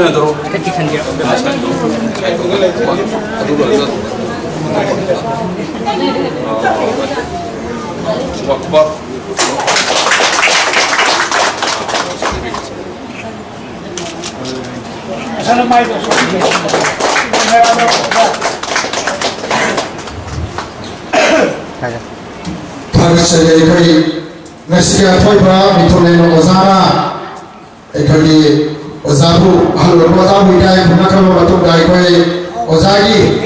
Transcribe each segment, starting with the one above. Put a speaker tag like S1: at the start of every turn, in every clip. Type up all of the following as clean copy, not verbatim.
S1: 하도록
S2: Nasihat Toiba Mitoleno Ozara Ekali Ozabu Ahlu Ozabu Idai Punakama Batu Dai Koi Ozagi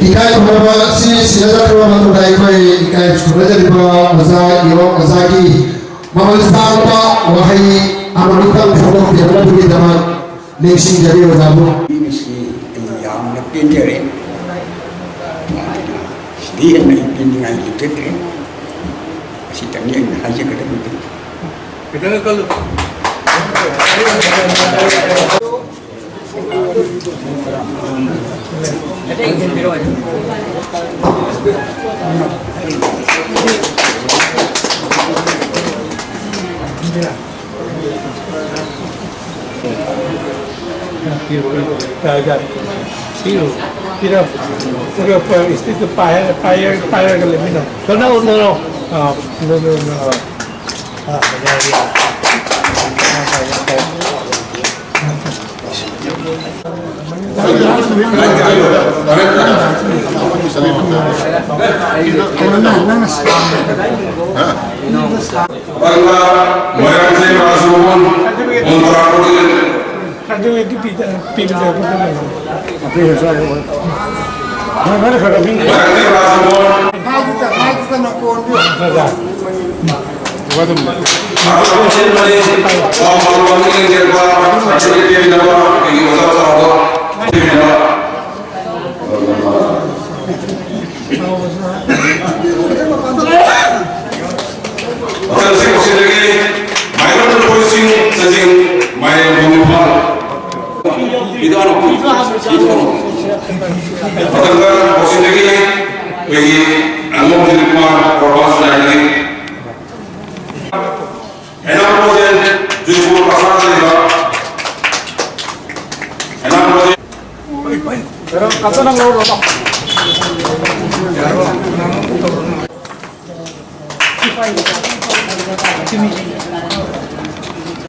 S2: Ikai Kumaba Si Silaza Kama Batu Dai Koi Ikai Chukuraja Diba Ozagi Mamalistamba Wahai Amalukan Photo Piala Budi Daman Nation Jadi Ozabu
S3: Pinjari, dia naik pinjang itu tu, si tanya haji kita betul.
S1: kita kalau
S4: Tidak, sudah istri payah kali minum. No. Aduh itu pilih mana kalau ini?
S1: itu Pertengkaran posisi lagi bagi anggota di rumah korban lagi. Enam persen 70% juga. Enam persen.
S4: Kata nang loro tak.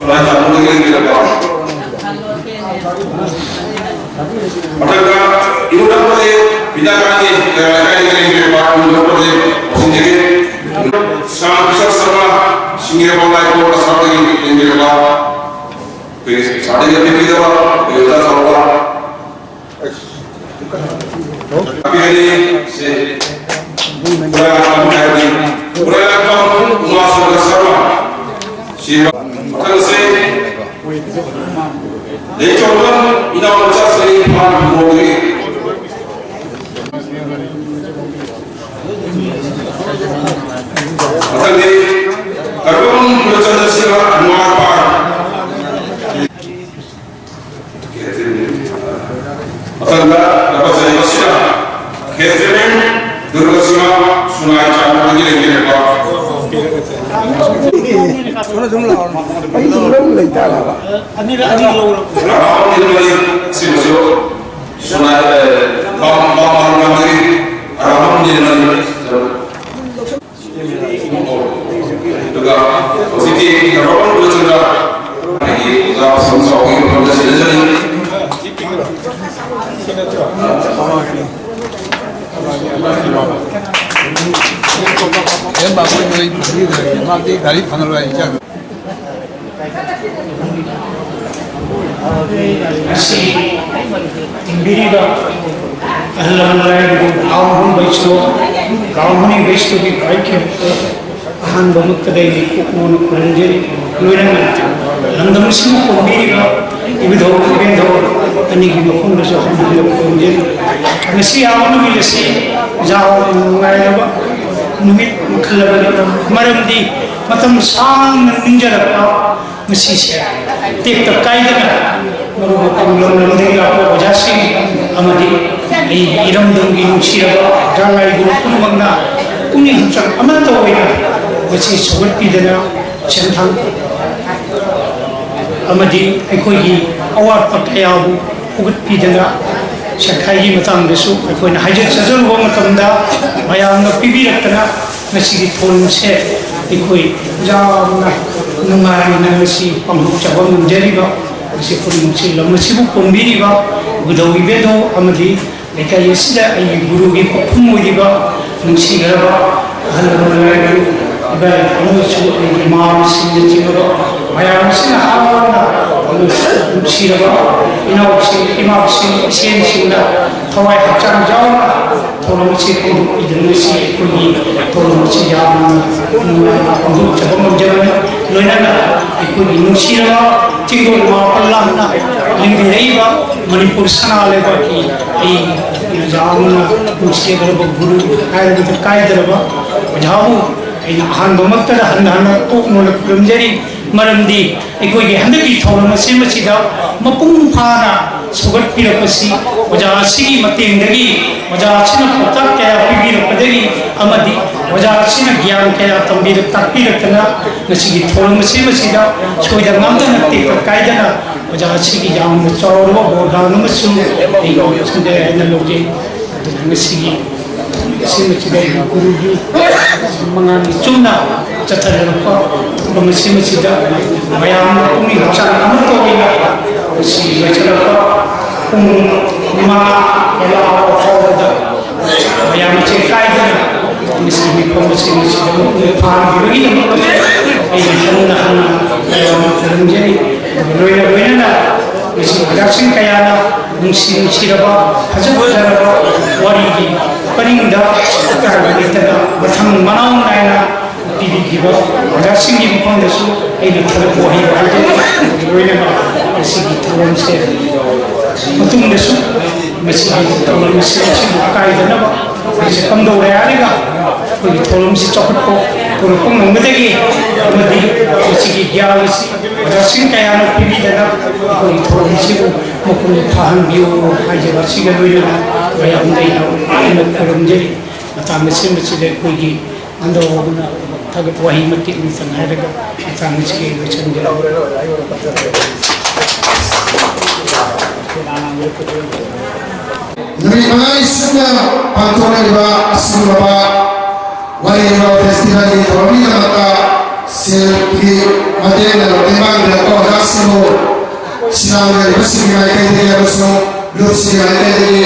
S1: Raja mungkin tidak tahu. Pertengkaran ibu dan bayi bina kami kali Pak Gubernur sendiri sangat besar sama singgah bangga itu asal ini Pak. Saat ini kita kita sama. Tapi hari berapa masuk bersama siapa terus để cho nó đâu chắc sẽ hoàn một cái tadi kalau bercanda siapa mau apa atanda dapat saya masih Catherine Durgasima sungai Cakung lagi Pak. Soalnya jumlah orang. Ini belum lencah lah. Ini loh. Ini lagi sih sungai bang lagi. Orang jadi lagi. Juga positif. Kalau orang bercanda lagi, kita sama-sama ini bercanda jadi.
S5: Em bảo với người đi rồi mang cái gari phẳng rồi chứ.
S4: Masih biriba alhamdulillah kaum baisto kaum ni baisto di kaikya ahan bamuk tadai ko kuranjeri loiranga landam simu ko biriba ibido ibido ani gi ko ndo so hamdu ko kuranjeri ngasi awanu milasi jaw ngai numit mukhalabani maramdi matam sang ninjarapa ngasi se tek tak kaidana maru matam lomdi apo wajasi amadi iram dungi nunsiraba jalai gu kunmangna kuni hamsak amanta oina ꯃꯁꯤ ꯁꯧꯒꯠꯄꯤꯗꯅ ꯁꯦꯟꯊꯪ ꯑꯃꯗꯤ ꯑꯩꯈꯣꯏꯒꯤ ꯑꯋꯥꯠꯄ ꯀꯌꯥꯕꯨ ꯐꯨꯒꯠꯄꯤꯗꯅ ꯁꯔꯀꯥꯔꯒꯤ ꯃꯇꯥꯡꯗꯁꯨ ꯑꯩꯈꯣꯏꯅ ꯍꯥꯏꯖꯠ ꯆꯠꯆꯔꯨꯕ ꯃꯇꯝꯗ ꯃꯌꯥꯝꯅ ꯄꯤꯕꯤꯔꯛꯇꯅ ꯉꯁꯤꯒꯤ ꯊꯧꯔꯝꯁꯦ ꯑꯩꯈꯣꯏ ꯌꯥꯝꯅ ꯅꯨꯡꯉꯥꯏꯅ ꯉꯁꯤ ꯄꯥꯡꯊꯣꯛꯆꯕ ꯉꯝꯖꯔꯤꯕ ꯉꯁꯤ ꯈꯨꯗꯤꯡꯃꯛꯁꯤ ꯂꯝ ꯑꯁꯤꯕꯨ ꯀꯣꯟꯕꯤꯔꯤꯕ ꯎꯗꯧ ꯏꯕꯦꯗꯧ ꯑꯃꯗꯤ ꯂꯩꯀꯥꯏ ꯑꯁꯤꯗ ꯑꯩꯒꯤ ꯒꯨꯔꯨꯒꯤ ꯄꯣꯛꯐꯝ ꯑꯣꯏꯔꯤꯕ ꯅꯨꯡꯁꯤꯈ꯭ꯔꯕ ꯑꯍꯜ ꯂꯃꯟ ꯏꯕꯥꯏ ꯑꯃꯁꯨ ꯑꯩꯒꯤ ꯏꯃꯥꯁꯤꯡꯅꯆꯤꯡꯕ ꯃꯌꯥꯝ ꯑꯁꯤꯅ ꯍꯔꯥꯎꯅ ꯅꯨꯡꯁꯤꯔꯕ ꯏꯅꯥꯎꯁꯤꯡ ꯏꯃꯥꯁꯤꯡ ꯏꯆꯦꯁꯤꯡꯅ ꯊꯋꯥꯏ ꯍꯛꯆꯥꯡ ꯌꯥꯎꯅ ꯊꯧꯔꯝ ꯑꯁꯤ ꯄꯥꯡꯊꯣꯛꯄꯤꯗꯨꯅ ꯉꯁꯤ ꯑꯩꯈꯣꯏꯒꯤ ꯊꯧꯔꯝ ꯑꯁꯤ ꯌꯥꯝꯅ ꯅꯨꯡꯉꯥꯏꯅ ꯄꯥꯡꯊꯣꯛꯆꯕ ꯉꯝꯖꯕꯅꯤ ꯂꯣꯏꯅꯅ ꯑꯩꯈꯣꯏꯒꯤ ꯅꯨꯡꯁꯤꯔꯕ ꯆꯤꯡꯗꯣꯟ ꯃꯥꯄꯜ ꯂꯥꯟꯅ ꯂꯤꯡꯕꯤꯔꯛꯏꯕ ꯃꯅꯤꯄꯨꯔ ꯁꯅꯥ ꯂꯩꯕꯥꯛꯀꯤ ꯑꯩ ꯌꯥꯝꯅ ꯅꯨꯡꯁꯤꯖꯔꯕ ꯒꯨꯔꯨ ꯍꯥꯏꯔꯕꯗ ꯀꯥꯏꯗ꯭ꯔꯕ ꯑꯣꯖꯥꯕꯨ ꯑꯩꯅ ꯑꯍꯥꯟꯕꯃꯛꯇꯗ ꯍꯟꯅ ꯀꯣꯛꯅꯣꯅ ꯈꯨꯔꯨꯝꯖꯔꯤ ꯃꯔꯝꯗꯤ ꯑꯩꯈꯣꯏꯒꯤ ꯍꯟꯗꯛꯀꯤ ꯊꯧꯔꯝ ꯑꯁꯤꯃꯁꯤꯗ ꯃꯄꯨꯡ ꯐꯥꯅ ꯁꯧꯒꯠꯄꯤꯔꯛꯄꯁꯤ ꯑꯣꯖꯥ ꯑꯁꯤꯒꯤ ꯃꯇꯦꯡꯗꯒꯤ ꯑꯣꯖꯥ ꯑꯁꯤꯅ ꯄꯥꯎꯇꯥꯛ ꯀꯌꯥ ꯄꯤꯕꯤꯔꯛꯄꯗꯒꯤ ꯑꯃꯗꯤ ꯑꯣꯖꯥ ꯑꯁꯤꯅ ꯒ꯭ꯌꯥꯟ ꯀꯌꯥ ꯇꯥꯛꯄꯤꯔꯛꯇꯅ ꯉꯁꯤꯒꯤ ꯊꯧꯔꯝ ꯑꯁꯤꯃꯁꯤꯗ ꯁꯣꯏꯗ ꯉꯥꯝꯗꯅ ꯇꯦꯛꯇ ꯀꯥꯏꯗꯅ ꯑꯣꯖꯥ ꯑꯁꯤꯒꯤ ꯌꯥꯝꯅ ꯆꯥꯎꯔꯕ ꯕꯣꯔꯗꯥꯟ ꯑꯃꯁꯨ ꯑꯩ ꯁꯟꯗꯦ ꯍꯥꯏꯅ ꯂꯧꯖꯩ ꯑꯗꯨꯅ ꯉꯁꯤꯒꯤ ꯑꯁꯤꯃꯁꯤꯗ ꯒꯨꯔꯨꯒꯤ ꯃꯉꯥꯅꯤ ꯆꯨꯝꯅ ꯆꯠꯊꯔꯛꯄ ꯊꯧꯔꯝ ꯑꯁꯤꯃꯁꯤꯗ ꯃꯌꯥꯝꯅ ꯄꯨꯛꯅꯤꯡ ꯍꯛꯆꯥꯡ ꯑꯃꯠꯇ ꯑꯣꯏꯅ ꯉꯁꯤ ꯂꯣꯏꯁꯤꯜꯂꯛꯄ ꯄꯨꯡ 5 ꯍꯦꯜꯂꯛꯑꯕ ꯐꯥꯎꯕꯗ ꯃꯌꯥꯝꯁꯦ ꯀꯥꯏꯗꯅ ꯉꯁꯤ ꯃꯤꯐꯝ ꯑꯁꯤꯃꯁꯤꯗ ꯃꯄꯨꯡ ꯐꯥꯍꯟꯕꯤꯕꯒꯤꯗꯃꯛꯇ ꯑꯩꯅ ꯍꯟꯅ ꯃꯌꯥꯝꯅ ꯈꯨꯔꯨꯝꯖꯔꯤ ꯑꯗꯨꯒ ꯂꯣꯏꯅꯅ ꯉꯁꯤ ꯑꯣꯖꯥꯁꯤꯡ ꯀꯌꯥꯅ ꯅꯨꯡꯁꯤꯔꯕ ꯐꯖꯔꯕ ꯋꯥꯔꯤꯒꯤ ꯄꯔꯤꯡꯗ ꯑꯀꯥꯏꯕ ꯂꯩꯇꯅ ꯃꯊꯪ ꯃꯅꯥꯎ ꯅꯥꯏꯅ ꯄꯤꯕꯤꯈꯤꯕ ꯑꯣꯖꯥꯁꯤꯡꯒꯤ ꯃꯐꯝꯗꯁꯨ ꯑꯩꯅ ꯊꯥꯒꯠꯄ ꯋꯥꯍꯩ ꯍꯥꯏꯖꯔꯤ ꯂꯣꯏꯅꯅ ꯃꯁꯤꯒꯤ ꯊꯧꯔꯝꯁꯦ ꯃꯇꯨꯡꯗꯁꯨ ꯃꯁꯤꯒꯤ ꯊꯧꯔꯝ ꯑꯁꯤꯕꯨ ꯑꯀꯥꯏꯗꯅꯕ ꯑꯩꯁꯦ ꯀꯝꯗꯧꯔꯦ ꯍꯥꯏꯔꯒ ꯑꯩꯈꯣꯏꯒꯤ ꯊꯧꯔꯝꯁꯤ ꯆꯥꯎꯈꯠꯄ ꯄꯨꯔꯛꯄ ꯉꯝꯒꯗꯒꯦ ꯑꯃꯗꯤ ꯃꯁꯤꯒꯤ ꯒ꯭ꯌꯥꯟ ꯑꯁꯤ ꯑꯣꯖꯥꯁꯤꯡ ꯀꯌꯥꯅ ꯄꯤꯕꯤꯗꯅ ꯑꯩꯈꯣꯏꯒꯤ ꯊꯧꯔꯝꯁꯤꯕꯨ ꯃꯄꯨꯡ ꯐꯥꯍꯟꯕꯤꯌꯨ ꯍꯥꯏꯖꯕ ꯑꯁꯤꯒ ꯂꯣꯏꯅꯅ ꯃꯌꯥꯝꯗ ꯑꯩꯅ ꯈꯨꯔꯨꯝꯖꯔꯤ ꯃꯇꯥꯡ ꯑꯁꯤꯃꯁꯤꯗ ꯑꯩꯈꯣꯏꯒꯤ ꯍꯟꯗꯣꯛꯅ ꯊꯥꯒꯠ ꯋꯥꯍꯩ ꯃꯇꯦꯛ ꯑꯃꯇꯪ ꯍꯥꯏꯔꯒ ꯃꯇꯥꯡ ꯑꯁꯤꯒꯤ ꯂꯣꯏꯁꯤꯟꯖꯔꯤ
S2: Nabi Muhammad Sunnah Pantura Iba Asmi Baba Wali Iba Festival di Tawami Namata Selki Madena Timang dan Kau Dasimo Sinang dari Besi Mereka Ini Yarusu Lusi Mereka Ini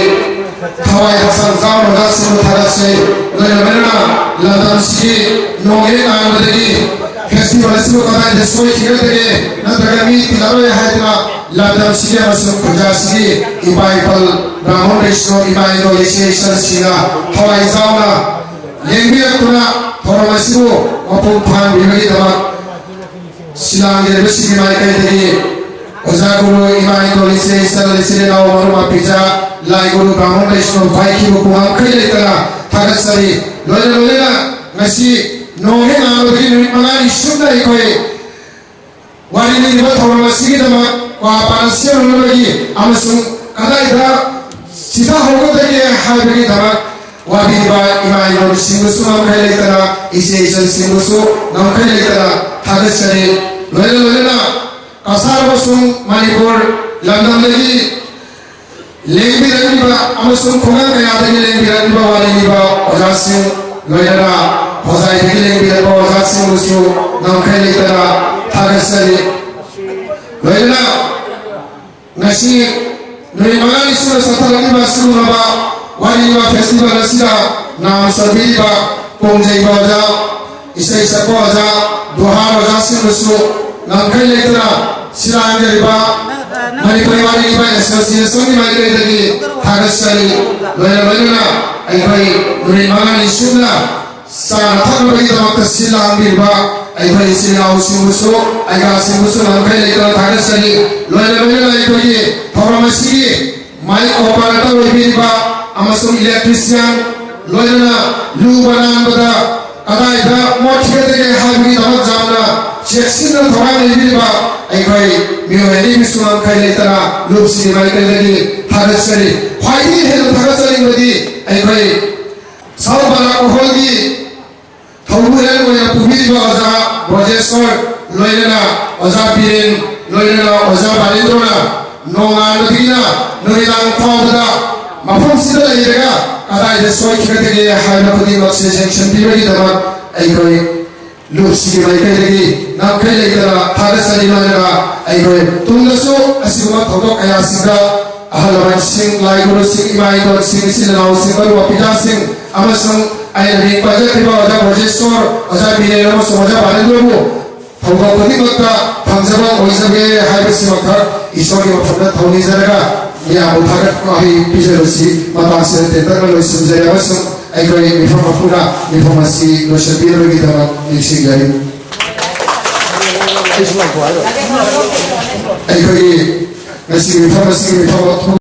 S2: Tawai Hasan Zam Dasimo Tadase Lena Lena Lantam Siki Nongin Amadegi Festival Asmo Kata Desoi Kiri Nanti Tilaro Hadina Lantam Siki Asmo Kujasi Iba Ipal Brahman Vishnu Imaino Yeshua Sina Tawai Zamna Lengbiya Kuna Thoramasibu Wapung Phan Bimagi Dama Silang Yerbesi Imai Kaitagi Ozaguru Imaino Yeshua Sina Maruma Pija Lai Guru Brahman Vishnu Vaiki Bukumam Kaitala Tagasari Lola Nasi Nohen Alodi Manani Shunda Ikoi Warini Riba Thoramasi Dama Wapanasya Nulagi Amasung Kadaida Sita Hokotagi Habiri Dama Wabiba Imaino Singusu Namkaitana Isation Singusu Namkaitana Tagasari Lola Kasar Basung Manipur London Lagi Lengbi Raniba Amasung Kunga Kayatagi Lengbi Raniba Waliba Ojasim Lola Hosai Lengbi Raniba Ojasim Musu Namkaitana Tagasari Lola Nasi Nuri Mangali Sura Satalani Basu Naba Waliba Festival Asira Nam Sabiba Pongjai Baja Isai Sakoja Doha Ojasim Musu Namkaitana Sirangariba Manipuri Waliba Association Migrate Tagasari Lola Aibai Nuri Mangali Sura Sanatari Dama Silang Birba Aibai Silang Simusu Aiga Simusu Namkaitana Tagasari Lola Aibai Thoramasi Mai Operator Birba Amasung Electrician Lola Lubanan Bada Adaida Mochete Habri Dama Jamna Chexina Thoran Birba Aibai Miohedi Misuam Kaitana Lupsi Migrate Tagasari Why Tagasari Madi Aibai Salbara Oholgi haubulan mo yung pumili ba sa Rojesor, Loyana, Oza Pirin, Loyana, Oza Balindona, Nonga Nagina, Noilang Tawada, Mapong sila na iraga, kada ito soy kikatige hay na kudi mag-selection period naman ay ko'y lusi may kailagi, nang kailagi na tada sa lino na ay ko'y tunglaso asiguma tawag kaya siga ahalaman sing laiguro sing imaidor sing sinanaw sing barwa pita sing amasang ay nabing pajak diba wajah Rojesor, wajah Binero, wajah Balindoro tawag kudi magka pangzabang oisabe hay basi magka iswagi magpagkat tawag nizaraga ya muthagat ko ay piserosi matasa tetar lo simjaya basung ay ko ay mifamafuna mifamasi lo shabiro gitama nishigari ay ko ay nasi mifamasi